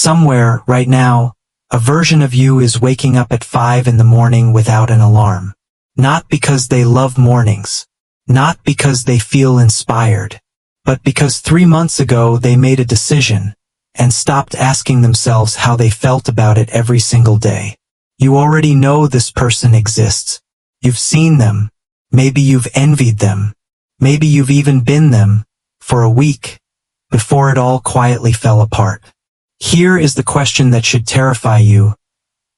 Somewhere, right now, a version of you is waking up at 5 in the morning without an alarm. Not because they love mornings. Not because they feel inspired. But because 3 months ago they made a decision and stopped asking themselves how they felt about it every single day. You already know this person exists. You've seen them. Maybe you've envied them. Maybe you've even been them for a week before it all quietly fell apart. Here is the question that should terrify you.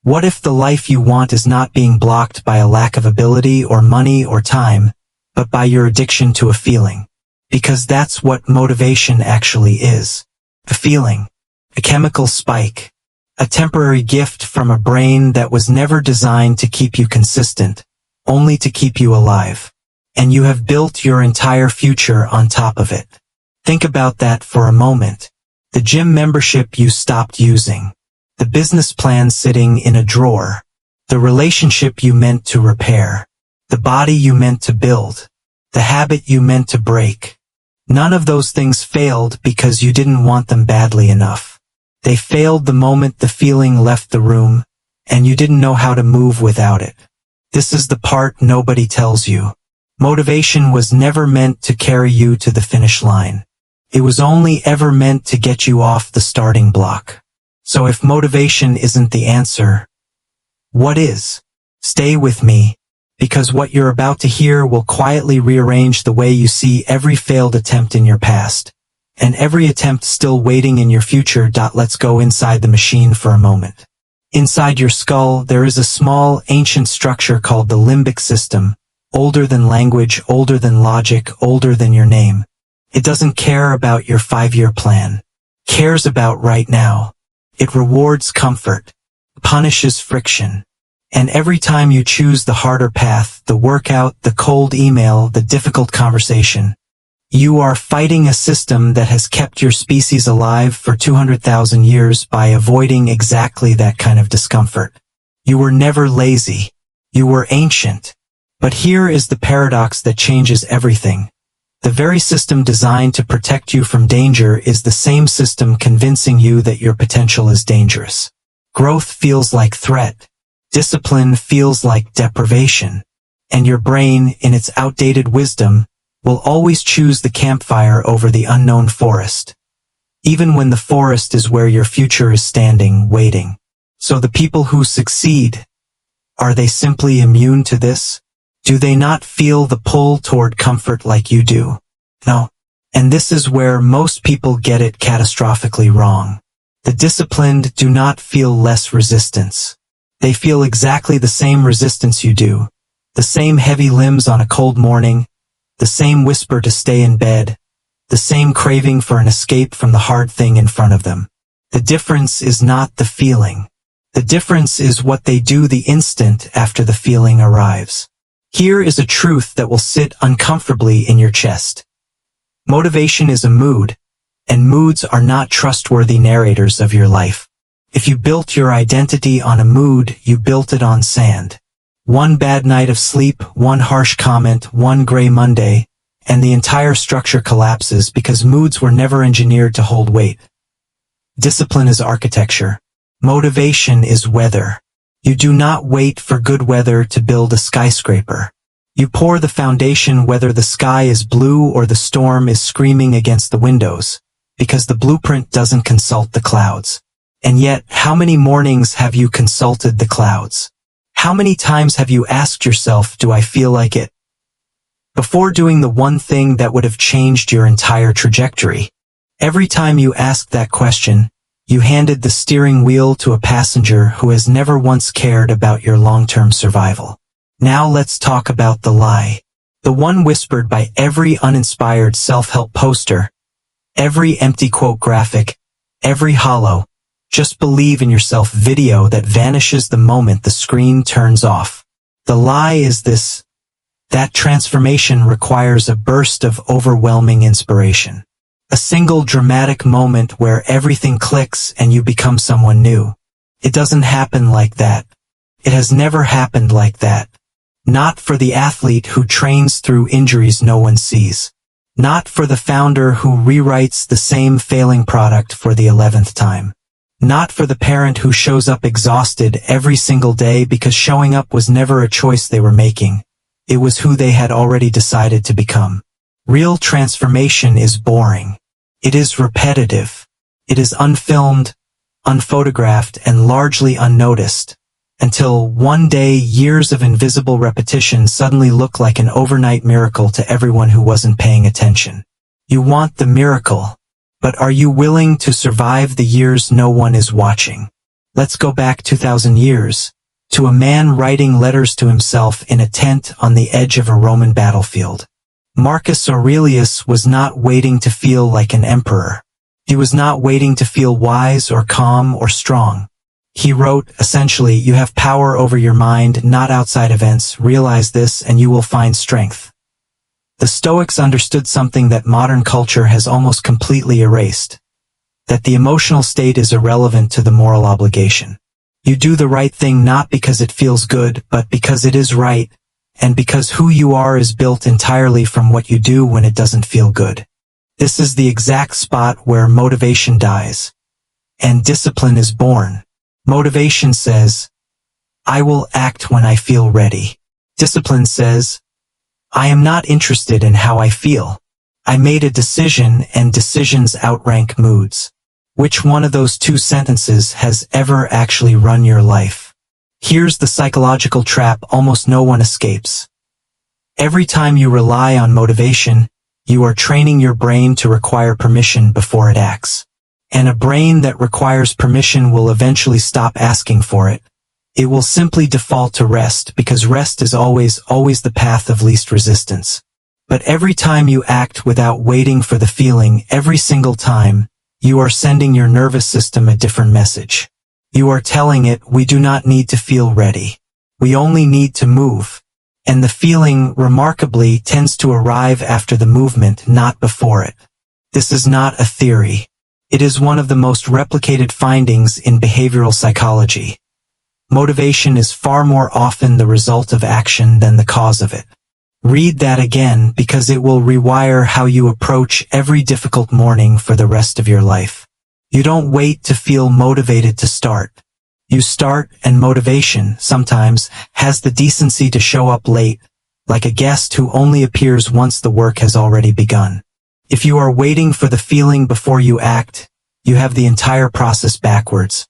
What if the life you want is not being blocked by a lack of ability or money or time, but by your addiction to a feeling? Because that's what motivation actually is. A feeling. A chemical spike. A temporary gift from a brain that was never designed to keep you consistent, only to keep you alive. And you have built your entire future on top of it. Think about that for a moment. The gym membership you stopped using. The business plan sitting in a drawer. The relationship you meant to repair. The body you meant to build. The habit you meant to break. None of those things failed because you didn't want them badly enough. They failed the moment the feeling left the room, and you didn't know how to move without it. This is the part nobody tells you. Motivation was never meant to carry you to the finish line. It was only ever meant to get you off the starting block. So if motivation isn't the answer, what is? Stay with me, because what you're about to hear will quietly rearrange the way you see every failed attempt in your past, and every attempt still waiting in your future. Let's go inside the machine for a moment. Inside your skull, there is a small, ancient structure called the limbic system, older than language, older than logic, older than your name. It doesn't care about your 5-year plan. It cares about right now. It rewards comfort, punishes friction. And every time you choose the harder path, the workout, the cold email, the difficult conversation, you are fighting a system that has kept your species alive for 200,000 years by avoiding exactly that kind of discomfort. You were never lazy. You were ancient. But here is the paradox that changes everything. The very system designed to protect you from danger is the same system convincing you that your potential is dangerous. Growth feels like threat. Discipline feels like deprivation. And your brain, in its outdated wisdom, will always choose the campfire over the unknown forest. Even when the forest is where your future is standing, waiting. So the people who succeed, are they simply immune to this? Do they not feel the pull toward comfort like you do? No. And this is where most people get it catastrophically wrong. The disciplined do not feel less resistance. They feel exactly the same resistance you do. The same heavy limbs on a cold morning. The same whisper to stay in bed. The same craving for an escape from the hard thing in front of them. The difference is not the feeling. The difference is what they do the instant after the feeling arrives. Here is a truth that will sit uncomfortably in your chest. Motivation is a mood, and moods are not trustworthy narrators of your life. If you built your identity on a mood, you built it on sand. One bad night of sleep, one harsh comment, one gray Monday, and the entire structure collapses because moods were never engineered to hold weight. Discipline is architecture. Motivation is weather. You do not wait for good weather to build a skyscraper. You pour the foundation whether the sky is blue or the storm is screaming against the windows, because the blueprint doesn't consult the clouds. And yet, how many mornings have you consulted the clouds? How many times have you asked yourself, do I feel like it? Before doing the one thing that would have changed your entire trajectory. Every time you asked that question, you handed the steering wheel to a passenger who has never once cared about your long-term survival. Now let's talk about the lie. The one whispered by every uninspired self-help poster, every empty quote graphic, every hollow, just believe in yourself video that vanishes the moment the screen turns off. The lie is this: that transformation requires a burst of overwhelming inspiration. A single dramatic moment where everything clicks and you become someone new. It doesn't happen like that. It has never happened like that. Not for the athlete who trains through injuries no one sees. Not for the founder who rewrites the same failing product for the 11th time. Not for the parent who shows up exhausted every single day because showing up was never a choice they were making. It was who they had already decided to become. Real transformation is boring. It is repetitive. It is unfilmed, unphotographed, and largely unnoticed, until one day years of invisible repetition suddenly look like an overnight miracle to everyone who wasn't paying attention. You want the miracle, but are you willing to survive the years no one is watching? Let's go back 2,000 years, to a man writing letters to himself in a tent on the edge of a Roman battlefield. Marcus Aurelius was not waiting to feel like an emperor. He was not waiting to feel wise or calm or strong. He wrote, essentially, you have power over your mind, not outside events. Realize this and you will find strength. The Stoics understood something that modern culture has almost completely erased. That the emotional state is irrelevant to the moral obligation. You do the right thing not because it feels good, but because it is right, and because who you are is built entirely from what you do when it doesn't feel good. This is the exact spot where motivation dies, and discipline is born. Motivation says, I will act when I feel ready. Discipline says, I am not interested in how I feel. I made a decision, and decisions outrank moods. Which one of those two sentences has ever actually run your life? Here's the psychological trap almost no one escapes. Every time you rely on motivation, you are training your brain to require permission before it acts. And a brain that requires permission will eventually stop asking for it. It will simply default to rest because rest is always the path of least resistance. But every time you act without waiting for the feeling, every single time, you are sending your nervous system a different message. You are telling it, we do not need to feel ready. We only need to move. And the feeling, remarkably, tends to arrive after the movement, not before it. This is not a theory. It is one of the most replicated findings in behavioral psychology. Motivation is far more often the result of action than the cause of it. Read that again because it will rewire how you approach every difficult morning for the rest of your life. You don't wait to feel motivated to start. You start, and motivation, sometimes, has the decency to show up late, like a guest who only appears once the work has already begun. If you are waiting for the feeling before you act, you have the entire process backwards.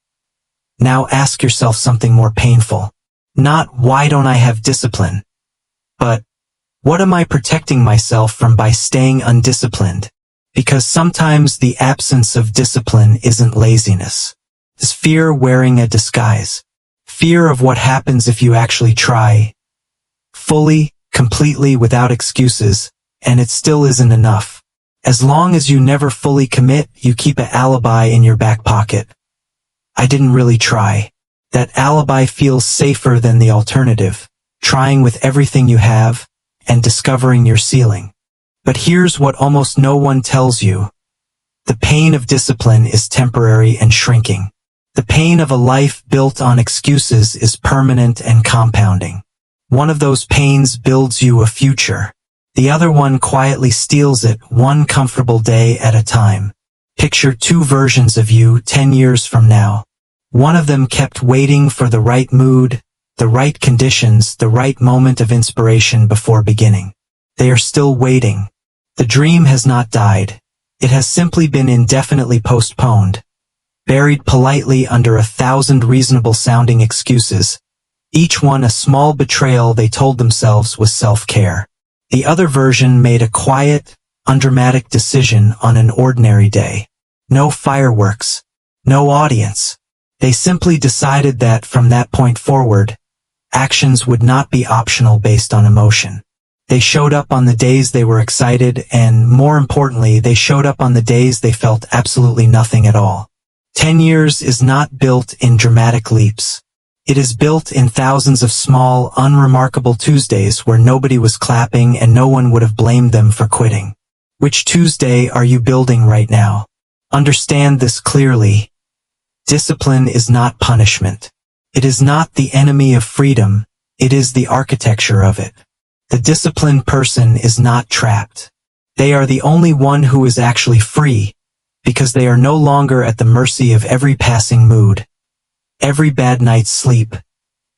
Now ask yourself something more painful. Not, why don't I have discipline? But, what am I protecting myself from by staying undisciplined? Because sometimes the absence of discipline isn't laziness. It's fear wearing a disguise. Fear of what happens if you actually try. Fully, completely, without excuses, and it still isn't enough. As long as you never fully commit, you keep an alibi in your back pocket. I didn't really try. That alibi feels safer than the alternative, trying with everything you have, and discovering your ceiling. But here's what almost no one tells you. The pain of discipline is temporary and shrinking. The pain of a life built on excuses is permanent and compounding. One of those pains builds you a future. The other one quietly steals it, one comfortable day at a time. Picture two versions of you 10 years from now. One of them kept waiting for the right mood, the right conditions, the right moment of inspiration before beginning. They are still waiting. The dream has not died. It has simply been indefinitely postponed, buried politely under 1,000 reasonable-sounding excuses, each one a small betrayal they told themselves was self-care. The other version made a quiet, undramatic decision on an ordinary day. No fireworks, no audience. They simply decided that from that point forward, actions would not be optional based on emotion. They showed up on the days they were excited, and more importantly, they showed up on the days they felt absolutely nothing at all. 10 years is not built in dramatic leaps. It is built in thousands of small, unremarkable Tuesdays where nobody was clapping and no one would have blamed them for quitting. Which Tuesday are you building right now? Understand this clearly. Discipline is not punishment. It is not the enemy of freedom. It is the architecture of it. The disciplined person is not trapped. They are the only one who is actually free. because they are no longer at the mercy of every passing mood, every bad night's sleep,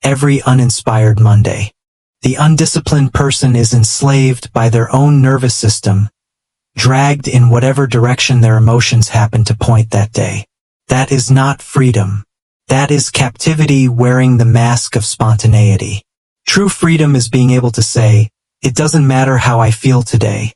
every uninspired Monday. The undisciplined person is enslaved by their own nervous system, dragged in whatever direction their emotions happen to point that day. That is not freedom. That is captivity wearing the mask of spontaneity. True freedom is being able to say, it doesn't matter how I feel today.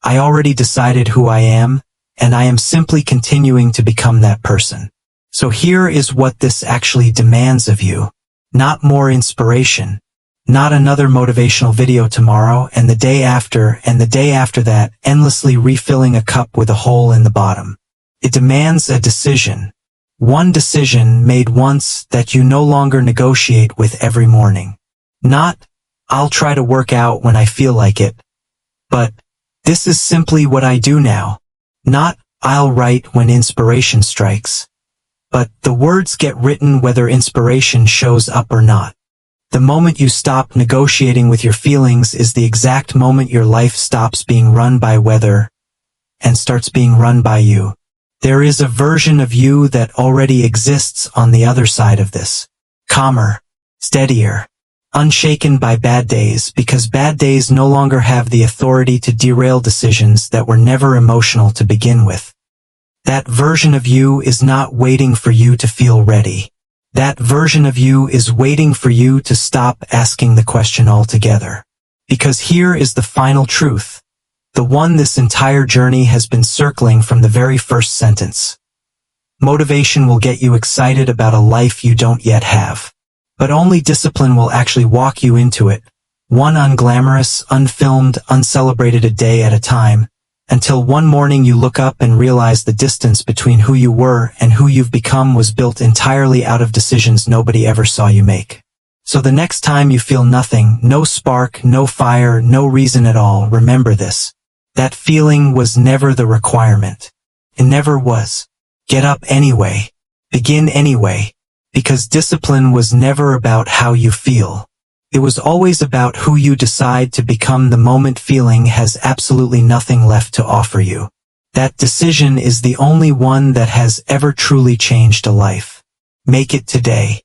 I already decided who I am, and I am simply continuing to become that person. So here is what this actually demands of you. Not more inspiration. Not another motivational video tomorrow and the day after and the day after that, endlessly refilling a cup with a hole in the bottom. It demands a decision. One decision made once that you no longer negotiate with every morning. Not, I'll try to work out when I feel like it. But, this is simply what I do now. Not, I'll write when inspiration strikes. But, the words get written whether inspiration shows up or not. The moment you stop negotiating with your feelings is the exact moment your life stops being run by weather and starts being run by you. There is a version of you that already exists on the other side of this. Calmer, steadier, unshaken by bad days, because bad days no longer have the authority to derail decisions that were never emotional to begin with. That version of you is not waiting for you to feel ready. That version of you is waiting for you to stop asking the question altogether. Because here is the final truth. The one this entire journey has been circling from the very first sentence. Motivation will get you excited about a life you don't yet have. But only discipline will actually walk you into it, one unglamorous, unfilmed, uncelebrated a day at a time, until one morning you look up and realize the distance between who you were and who you've become was built entirely out of decisions nobody ever saw you make. So the next time you feel nothing, no spark, no fire, no reason at all, remember this. That feeling was never the requirement. It never was. Get up anyway. Begin anyway. Because discipline was never about how you feel. It was always about who you decide to become the moment feeling has absolutely nothing left to offer you. That decision is the only one that has ever truly changed a life. Make it today.